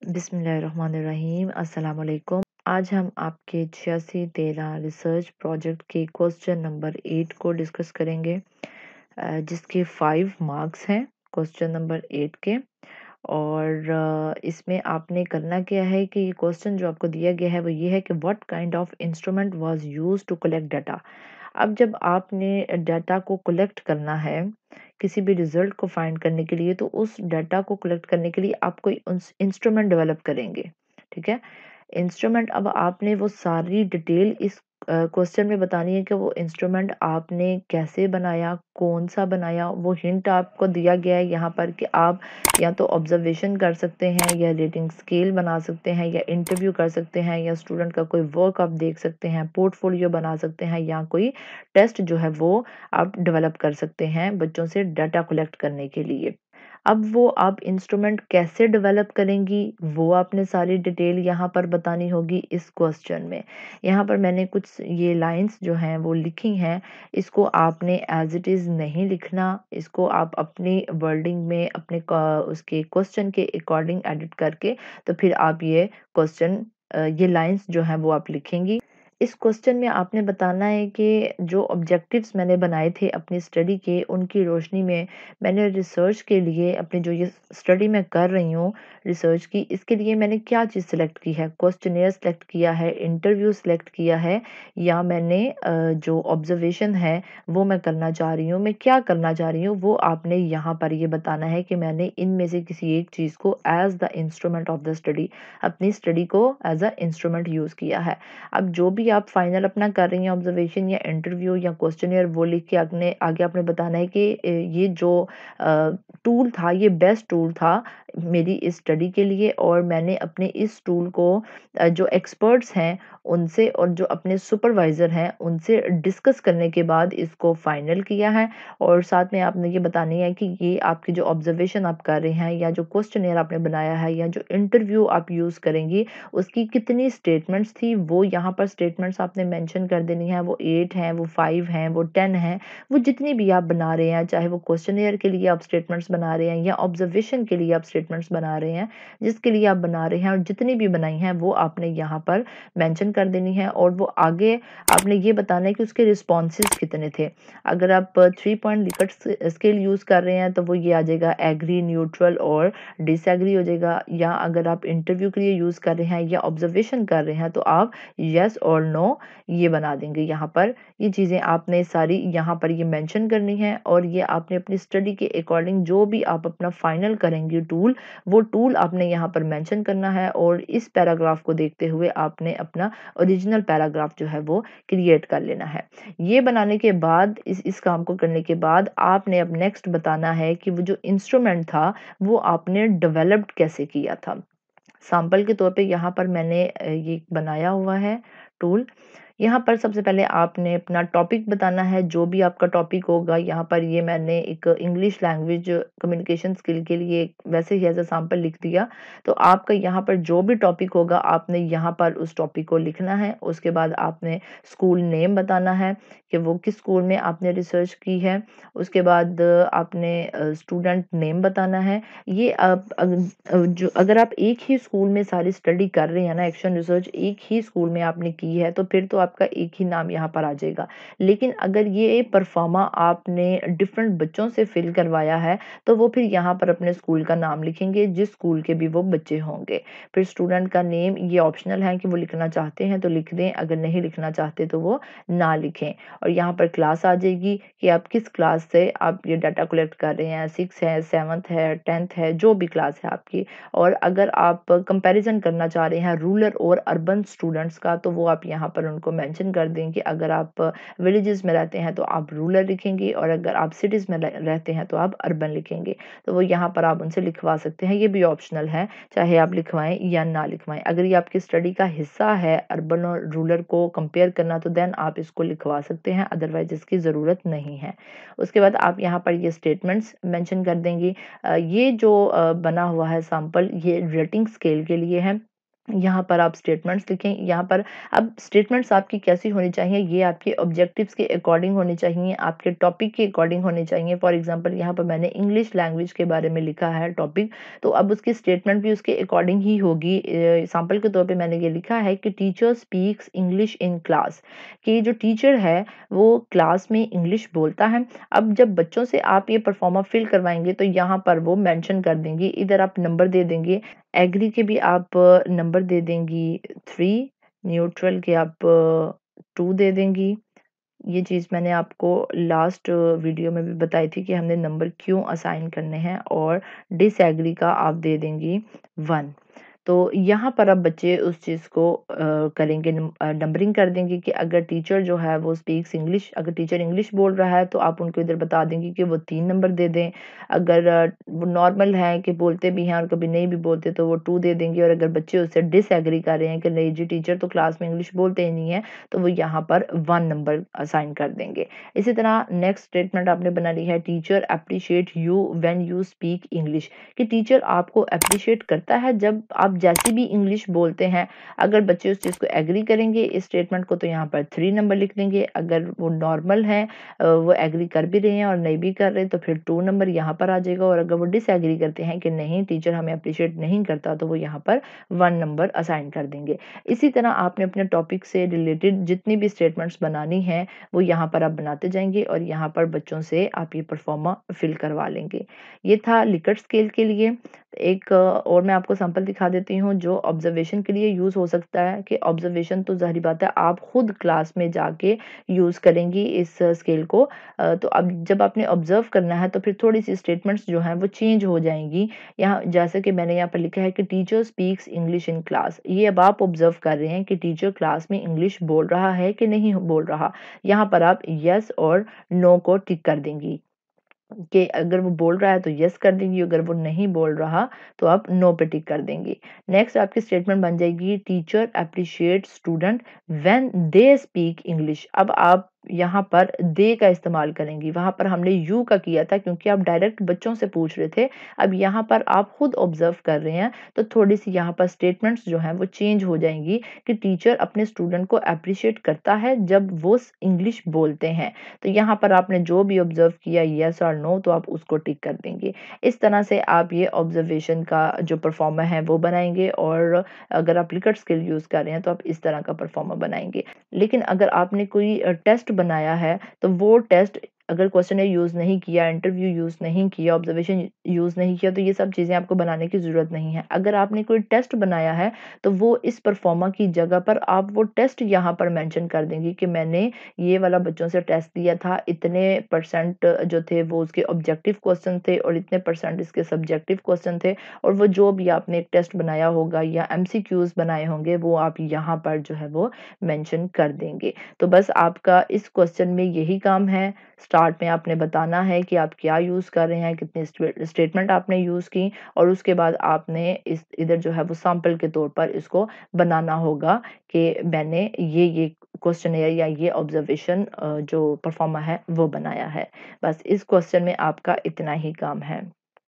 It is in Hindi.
बिस्मिल्लाहिर्रहमानिर्रहीम अस्सलाम वालेकुम। आज हम आपके 86-13 रिसर्च प्रोजेक्ट के क्वेश्चन नंबर 8 को डिस्कस करेंगे, जिसके 5 मार्क्स हैं क्वेश्चन नंबर 8 के। और इसमें आपने करना क्या है कि ये क्वेश्चन जो आपको दिया गया है वो ये है कि what kind of instrument was used to collect data. अब जब आपने डाटा को कलेक्ट करना है किसी भी रिजल्ट को फाइंड करने के लिए, तो उस डाटा को कलेक्ट करने के लिए आप कोई इंस्ट्रूमेंट डेवलप करेंगे। ठीक है, इंस्ट्रूमेंट। अब आपने वो सारी डिटेल इस क्वेश्चन में बतानी है कि वो इंस्ट्रूमेंट आपने कैसे बनाया, कौन सा बनाया। वो हिंट आपको दिया गया है यहाँ पर कि आप या तो ऑब्जर्वेशन कर सकते हैं, या रेटिंग स्केल बना सकते हैं, या इंटरव्यू कर सकते हैं, या स्टूडेंट का कोई वर्क आप देख सकते हैं, पोर्टफोलियो बना सकते हैं, या कोई टेस्ट जो है वो आप डेवलप कर सकते हैं बच्चों से डाटा कलेक्ट करने के लिए। अब वो आप इंस्ट्रूमेंट कैसे डेवलप करेंगी वो आपने सारी डिटेल यहाँ पर बतानी होगी इस क्वेश्चन में। यहाँ पर मैंने कुछ ये लाइंस जो हैं वो लिखी हैं, इसको आपने एज इट इज़ नहीं लिखना, इसको आप अपनी वर्डिंग में अपने उसके क्वेश्चन के अकॉर्डिंग एडिट करके तो फिर आप ये क्वेश्चन ये लाइंस जो हैं वो आप लिखेंगी। इस क्वेश्चन में आपने बताना है कि जो ऑब्जेक्टिव्स मैंने बनाए थे अपनी स्टडी के, उनकी रोशनी में मैंने रिसर्च के लिए अपनी जो ये स्टडी मैं कर रही हूँ रिसर्च की, इसके लिए मैंने क्या चीज़ सेलेक्ट की है। क्वेश्चनेयर सेलेक्ट किया है, इंटरव्यू सेलेक्ट किया है, या मैंने जो ऑब्जर्वेशन है वो मैं करना चाह रही हूँ, मैं क्या करना चाह रही हूँ वो आपने यहाँ पर ये बताना है कि मैंने इनमें से किसी एक चीज़ को as the instrument of the study, अपनी स्टडी को एज अ इंस्ट्रूमेंट यूज़ किया है। अब जो भी आप फाइनल अपना कर रही हैं ऑब्जर्वेशन या इंटरव्यू या क्वेश्चनियर, वो लिख के आगे आगे आपने बताना है कि ये जो टूल था ये बेस्ट टूल था मेरी इस स्टडी के लिए, और मैंने अपने इस टूल को जो एक्सपर्ट्स हैं उनसे और जो अपने सुपरवाइज़र हैं उनसे डिस्कस करने के बाद इसको फाइनल किया है। और साथ में आपने ये बतानी है कि ये आपकी जो ऑब्जर्वेशन आप कर रहे हैं, या जो क्वेश्चनियर आपने बनाया है, या जो इंटरव्यू आप यूज़ करेंगी, उसकी कितनी स्टेटमेंट्स थी वो यहाँ पर स्टेटमेंट्स आपने मेंशन कर देनी है। वो 8 हैं, वो 5 हैं, वो 10 हैं, वो जितनी भी आप बना रहे हैं, चाहे वो क्वेश्चनियर के लिए आप स्टेटमेंट्स बना रहे हैं या ऑब्जर्वेशन के लिए आप स्टेटमेंट्स बना रहे हैं, जिसके लिए आप बना रहे हैं, और जितनी भी बनाई हैं वो आपने यहाँ पर मेंशन कर देनी है। और वो आगे आपने ये बताना है कि उसके रिस्पॉन्सेज कितने थे। अगर आप 3 पॉइंट लिकर्ट स्केल यूज़ कर रहे हैं तो वो ये आ जाएगा एग्री, न्यूट्रल और डिसएग्री हो जाएगा। या अगर आप इंटरव्यू के लिए यूज़ कर रहे हैं या ऑब्जर्वेशन कर रहे हैं तो आप यस और नो ये बना देंगे। यहाँ पर ये चीज़ें आपने सारी यहाँ पर ये मेंशन करनी है, और ये आपने अपनी स्टडी के अकॉर्डिंग जो भी आप अपना फाइनल करेंगे टूल, वो टूल आपने यहाँ पर मेंशन करना है। और इस पैराग्राफ को देखते हुए आपने अपना ओरिजिनल पैराग्राफ जो है वो क्रिएट कर लेना है। ये बनाने के बाद इस काम को करने के बाद आपने अब नेक्स्ट बताना है कि वो जो इंस्ट्रूमेंट था वो आपने डेवलप्ड कैसे किया था। सैंपल के तौर पे यहाँ पर मैंने ये बनाया हुआ है टूल। यहाँ पर सबसे पहले आपने अपना टॉपिक बताना है, जो भी आपका टॉपिक होगा। यहाँ पर ये मैंने एक इंग्लिश लैंग्वेज कम्युनिकेशन स्किल के लिए वैसे ही एज अ सैंपल लिख दिया। तो आपका यहाँ पर जो भी टॉपिक होगा आपने यहाँ पर उस टॉपिक को लिखना है। उसके बाद आपने स्कूल नेम बताना है कि वो किस स्कूल में आपने रिसर्च की है। उसके बाद आपने स्टूडेंट नेम बताना है। ये आप जो अगर आप एक ही स्कूल में सारी स्टडी कर रहे हैं ना, एक्शन रिसर्च एक ही स्कूल में आपने की है, तो फिर तो आपका एक ही नाम यहाँ पर आ जाएगा। लेकिन अगर ये परफॉर्मा आपने डिफरेंट बच्चों से फिल करवाया है तो वो फिर यहाँ पर अपने स्कूल का नाम लिखेंगे जिस स्कूल के भी वो बच्चे होंगे। फिर स्टूडेंट का नेम ये ऑप्शनल है कि वो लिखना चाहते हैं तो लिख दें, अगर नहीं लिखना चाहते तो वो ना लिखें। और यहाँ पर क्लास आ जाएगी कि आप किस क्लास से आप ये डाटा कलेक्ट कर रहे हैं, 6 है, 7th है, 10th है, जो भी क्लास है आपकी। और अगर आप कंपैरिजन करना चाह रहे हैं रूरल और अर्बन स्टूडेंट्स का, तो वो आप यहाँ पर उनको मेंशन कर दें कि अगर आप विलेजेस में रहते हैं तो आप रूरल लिखेंगे, और अगर आप सिटीज़ में रहते हैं तो आप अर्बन लिखेंगे। तो वो यहाँ पर आप उनसे लिखवा सकते हैं, ये भी ऑप्शनल है, चाहे आप लिखवाएं या ना लिखवाएं। अगर ये आपकी स्टडी का हिस्सा है अर्बन और रूरल को कंपेयर करना, तो देन आप इसको लिखवा सकते हैं, अदरवाइज इसकी ज़रूरत नहीं है। उसके बाद आप यहाँ पर ये स्टेटमेंट्स मेंशन कर देंगे। ये जो बना हुआ है सैंपल, ये रेटिंग स्केल के लिए है। यहाँ पर आप स्टेटमेंट्स लिखें। यहाँ पर अब स्टेटमेंट्स आपकी कैसी होनी चाहिए, ये आपके ऑब्जेक्टिव्स के अकॉर्डिंग होनी चाहिए, आपके टॉपिक के अकॉर्डिंग होनी चाहिए। फॉर एग्जांपल यहाँ पर मैंने इंग्लिश लैंग्वेज के बारे में लिखा है टॉपिक, तो अब उसकी स्टेटमेंट भी उसके अकॉर्डिंग ही होगी। एग्जाम्पल के तौर पे मैंने ये लिखा है कि teacher speaks English in class, कि जो टीचर है वो क्लास में इंग्लिश बोलता है। अब जब बच्चों से आप ये परफॉर्मा फिल करवाएंगे तो यहाँ पर वो मेंशन कर देंगे, इधर आप नंबर दे देंगे। एग्री के भी आप नंबर दे देंगी 3, न्यूट्रल के आप 2 दे देंगी। ये चीज़ मैंने आपको लास्ट वीडियो में भी बताई थी कि हमने नंबर क्यों असाइन करने हैं, और डिसएग्री का आप दे देंगी 1। तो यहाँ पर अब बच्चे उस चीज़ को करेंगे, नंबरिंग कर देंगे कि अगर टीचर जो है वो स्पीक्स इंग्लिश, अगर टीचर इंग्लिश बोल रहा है तो आप उनको इधर बता देंगे कि वो 3 नंबर दे दें। अगर वो नॉर्मल है कि बोलते भी हैं और कभी नहीं भी बोलते तो वो 2 दे देंगे, और अगर बच्चे उससे डिसएग्री कर रहे हैं कि नहीं जी टीचर तो क्लास में इंग्लिश बोलते ही नहीं है, तो वो यहाँ पर 1 नंबर असाइन कर देंगे। इसी तरह नेक्स्ट स्टेटमेंट आपने बना ली है, teacher appreciate you when you speak English, कि टीचर आपको एप्रिशिएट करता है जब आप जैसी भी इंग्लिश बोलते हैं। अगर बच्चे उस चीज़ को एग्री करेंगे इस स्टेटमेंट को, तो यहाँ पर 3 नंबर लिख देंगे। अगर वो नॉर्मल है, वो एग्री कर भी रहे हैं और नहीं भी कर रहे, तो फिर 2 नंबर यहाँ पर आ जाएगा। और अगर वो डिसएग्री करते हैं कि नहीं टीचर हमें अप्रिशिएट नहीं करता, तो वो यहाँ पर 1 नंबर असाइन कर देंगे। इसी तरह आपने अपने टॉपिक से रिलेटेड जितनी भी स्टेटमेंट्स बनानी हैं वो यहाँ पर आप बनाते जाएंगे, और यहाँ पर बच्चों से आप ये परफॉर्मा फिल करवा लेंगे। ये था लिकर्ट स्केल के लिए। एक और मैं आपको सैंपल दिखा देती हूँ जो ऑब्जर्वेशन के लिए यूज़ हो सकता है, कि ऑब्जर्वेशन तो ज़ाहिर बात है आप खुद क्लास में जाके यूज़ करेंगी इस स्केल को। तो अब जब आपने ऑब्जर्व करना है तो फिर थोड़ी सी स्टेटमेंट्स जो हैं वो चेंज हो जाएंगी। यहाँ जैसे कि मैंने यहाँ पर लिखा है कि teacher speaks English in class, ये अब आप ऑब्जर्व कर रहे हैं कि टीचर क्लास में इंग्लिश बोल रहा है कि नहीं बोल रहा। यहाँ पर आप यस और नो को टिक कर देंगी, कि अगर वो बोल रहा है तो यस कर देंगी, अगर वो नहीं बोल रहा तो आप नो पे टिक कर देंगी। नेक्स्ट आपकी स्टेटमेंट बन जाएगी, teacher appreciate student when they speak English. अब आप यहाँ पर दे का इस्तेमाल करेंगी, वहां पर हमने यू का किया था क्योंकि आप डायरेक्ट बच्चों से पूछ रहे थे। अब यहाँ पर आप खुद ऑब्जर्व कर रहे हैं, तो थोड़ी सी यहाँ पर स्टेटमेंट्स जो हैं वो चेंज हो जाएंगी, कि टीचर अपने स्टूडेंट को अप्रिशिएट करता है जब वो इंग्लिश बोलते हैं। तो यहाँ पर आपने जो भी ऑब्जर्व किया यस और नो, तो आप उसको टिक कर देंगे। इस तरह से आप ये ऑब्जर्वेशन का जो परफॉर्मा है वो बनाएंगे, और अगर आप लिकर्ट स्किल यूज कर रहे हैं तो आप इस तरह का परफॉर्मा बनाएंगे। लेकिन अगर आपने कोई टेस्ट बनाया है, तो वो टेस्ट अगर क्वेश्चन यूज नहीं किया, इंटरव्यू यूज नहीं किया, ऑब्जर्वेशन यूज नहीं किया, तो ये सब चीजें आपको बनाने की जरूरत नहीं है। अगर आपने कोई टेस्ट बनाया है तो वो इस परफॉर्मा की जगह पर आप वो टेस्ट यहाँ पर मेंशन कर देंगे कि मैंने ये वाला बच्चों से टेस्ट दिया था, इतने परसेंट जो थे वो उसके ऑब्जेक्टिव क्वेश्चन थे और इतने परसेंट इसके सब्जेक्टिव क्वेश्चन थे। और वो जो भी आपने एक टेस्ट बनाया होगा या एमसीक्यूज बनाए होंगे वो आप यहाँ पर जो है वो मेंशन कर देंगे। तो बस आपका इस क्वेश्चन में यही काम है। स्टार्ट में आपने बताना है कि आप क्या यूज़ कर रहे हैं, कितने स्टेटमेंट आपने यूज़ की, और उसके बाद आपने इस इधर जो है वो सैंपल के तौर पर इसको बनाना होगा कि मैंने ये क्वेश्चनेयर या ये ऑब्जर्वेशन जो परफॉर्मा है वो बनाया है। बस इस क्वेश्चन में आपका इतना ही काम है।